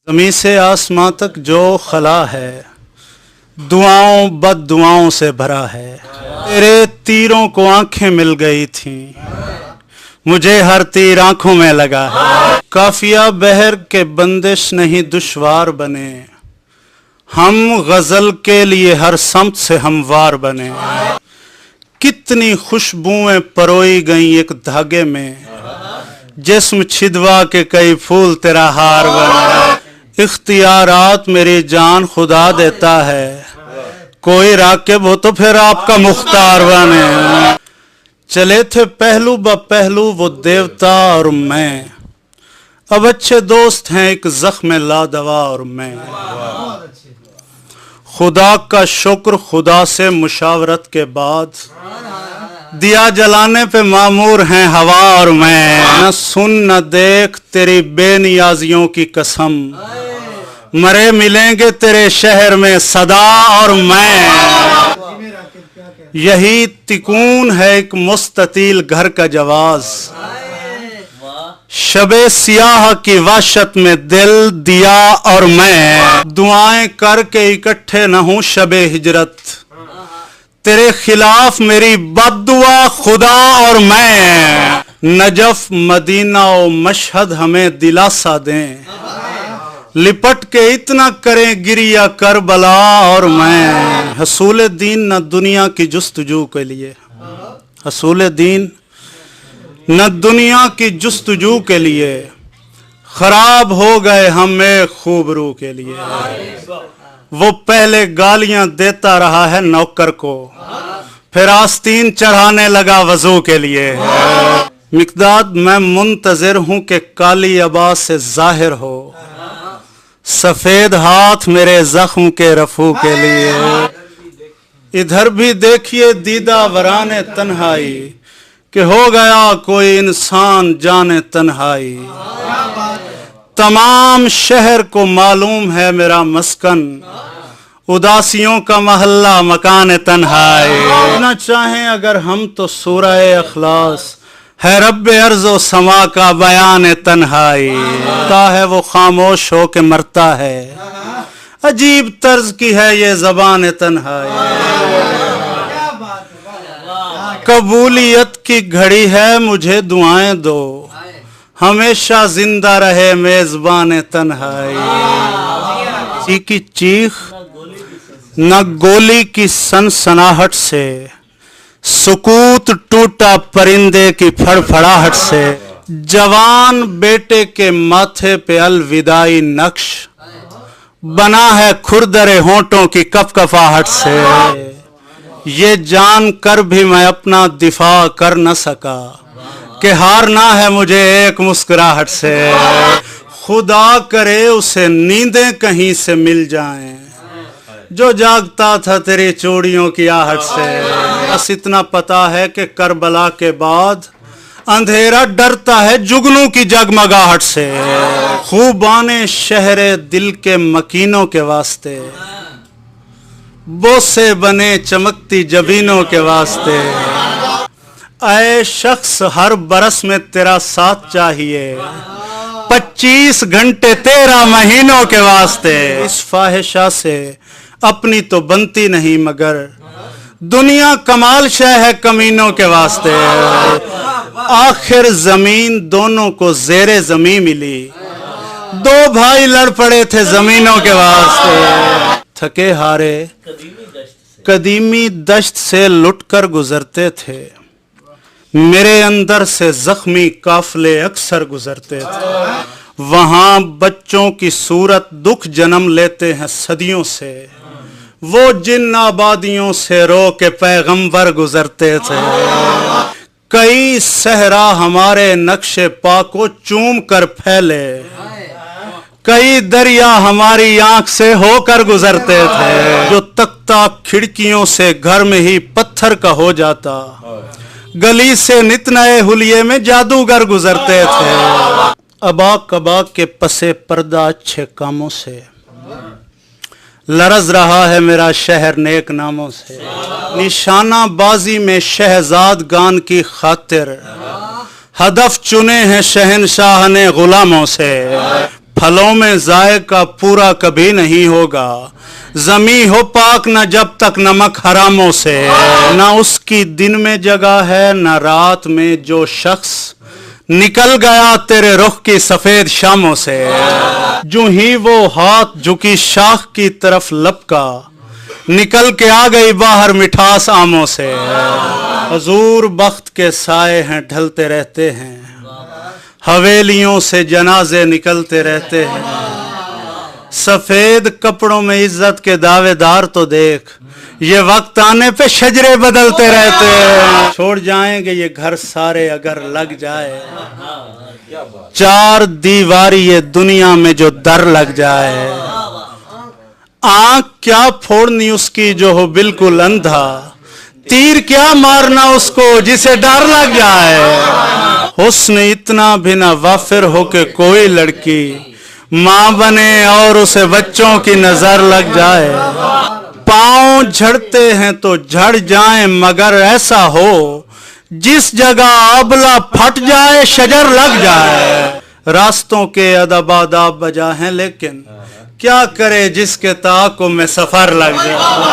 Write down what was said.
زمین سے آسماں تک جو خلا ہے دعاؤں بد دعاؤں سے بھرا ہے. تیرے تیروں کو آنکھیں مل گئی تھیں، مجھے ہر تیر آنکھوں میں لگا ہے. قافیہ بحر کے بندش نہیں دشوار بنے، ہم غزل کے لیے ہر سمت سے ہموار بنے. کتنی خوشبوئیں پروئی گئیں ایک دھاگے میں، جسم چھدوا کے کئی پھول تیرا ہار بنے. اختیارات میری جان خدا دیتا ہے، کوئی راکب ہو تو پھر آپ کا مختار بنے. چلے تھے پہلو با پہلو وہ دیوتا اور میں، اب اچھے دوست ہیں ایک زخم لا دوا اور میں. خدا کا شکر خدا سے مشاورت کے بعد، دیا جلانے پہ مامور ہیں ہوا اور میں. نہ سن نہ دیکھ تیری بے نیازیوں کی قسم، مرے ملیں گے تیرے شہر میں صدا اور میں. یہی تکون ہے ایک مستطیل گھر کا جواز، شب سیاہ کی وحشت میں دل دیا اور میں. دعائیں کر کے اکٹھے نہ ہوں شب ہجرت، تیرے خلاف میری بد دعا خدا اور میں. نجف مدینہ و مشہد ہمیں دلاسا دیں، لپٹ کے اتنا کریں گریہ کربلا اور میں. حصول دین نہ دنیا کی جستجو کے لیے، حصول دین نہ دنیا کی جستجو کے لیے، خراب ہو گئے ہم ایک خوب رو کے لیے. وہ پہلے گالیاں دیتا رہا ہے نوکر کو، پھر آستین چڑھانے لگا وضو کے لیے. مقداد میں منتظر ہوں کہ کالی عبا سے ظاہر ہو، سفید ہاتھ میرے زخم کے رفو کے لیے. ادھر بھی دیکھیے دیدہ وران تنہائی، کہ ہو گیا کوئی انسان جانے تنہائی. تمام شہر کو معلوم ہے میرا مسکن، اداسیوں کا محلہ مکان تنہائی. نہ چاہیں اگر ہم تو سورہ اخلاص ہے رب ارض و سما کا بیان تنہائی. ہے وہ خاموش ہو کے مرتا ہے، عجیب طرز کی ہے یہ زبان تنہائی. قبولیت کی گھڑی ہے مجھے دعائیں دو، ہمیشہ زندہ رہے میزبان تنہائی. چیخ کی چیخ نہ گولی کی سنسناہٹ سے، سکوت ٹوٹا پرندے کی پھڑ پھڑاہٹ سے. جوان بیٹے کے ماتھے پہ الوداعی نقش بنا ہے کھردرے ہونٹوں کی کف کفاہٹ سے. یہ جان کر بھی میں اپنا دفاع کر نہ سکا کہ ہارنا ہے مجھے ایک مسکراہٹ سے. خدا کرے اسے نیندیں کہیں سے مل جائیں جو جاگتا تھا تیری چوڑیوں کی آہٹ سے. بس اتنا پتا ہے کہ کربلا کے بعد اندھیرا ڈرتا ہے جگنوں کی جگمگاہٹ سے. خوبان شہر دل کے مکینوں کے واسطے، بوسے بنے چمکتی جبینوں کے واسطے. اے شخص ہر برس میں تیرا ساتھ چاہیے، 25 گھنٹے 13 مہینوں کے واسطے. اس فاحشہ سے اپنی تو بنتی نہیں مگر دنیا کمال شے ہے کمینوں کے واسطے. آخر زمین دونوں کو زیر زمین ملی، دو بھائی لڑ پڑے تھے زمینوں کے واسطے. تھکے ہارے قدیمی دشت سے لٹ کر گزرتے تھے، میرے اندر سے زخمی قافلے اکثر گزرتے تھے. وہاں بچوں کی صورت دکھ جنم لیتے ہیں صدیوں سے، وہ جن آبادیوں سے رو کے پیغمبر گزرتے تھے. کئی صحرا ہمارے نقش پا کو چوم کر پھیلے، کئی دریا ہماری آنکھ سے ہو کر گزرتے تھے. جو تختہ کھڑکیوں سے گھر میں ہی پتھر کا ہو جاتا، گلی سے نت نئے حلیے میں جادوگر گزرتے تھے. ابا کبا کے پسے پردہ اچھے کاموں سے لرز رہا ہے میرا شہر نیک ناموں سے. نشانہ بازی میں شہزاد گان کی خاطر ہدف چنے ہیں شہنشاہ نے غلاموں سے. پھلوں میں ذائقہ پورا کبھی نہیں ہوگا، زمیں ہو پاک نہ جب تک نمک حراموں سے، نہ اس کی دن میں جگہ ہے نہ رات میں، جو شخص نکل گیا تیرے رخ کی سفید شاموں سے، جو ہی وہ ہاتھ جھکی شاخ کی طرف لپکا، نکل کے آ گئی باہر مٹھاس آموں سے، حضور بخت کے سائے ہیں ڈھلتے رہتے ہیں، حویلیوں سے جنازے نکلتے رہتے ہیں، سفید کپڑوں میں عزت کے دعوے دار تو دیکھ، یہ وقت آنے پہ شجرے بدلتے رہتے ہیں، چھوڑ جائیں گے یہ گھر سارے اگر لگ جائے، چار دیواری یہ دنیا میں جو در لگ جائے، آنکھ کیا پھوڑنی اس کی جو ہو بالکل اندھا، تیر کیا مارنا اس کو جسے ڈر لگ جائے، حسن اتنا بھی نہ وافر ہو کہ کوئی لڑکی ماں بنے اور اسے بچوں کی نظر لگ جائے، پاؤں جھڑتے ہیں تو جھڑ جائیں مگر ایسا ہو جس جگہ ابلا پھٹ جائے شجر لگ جائے، راستوں کے ادب آداب بجا ہیں لیکن کیا کرے جس کے تعاقب میں سفر لگ جائے۔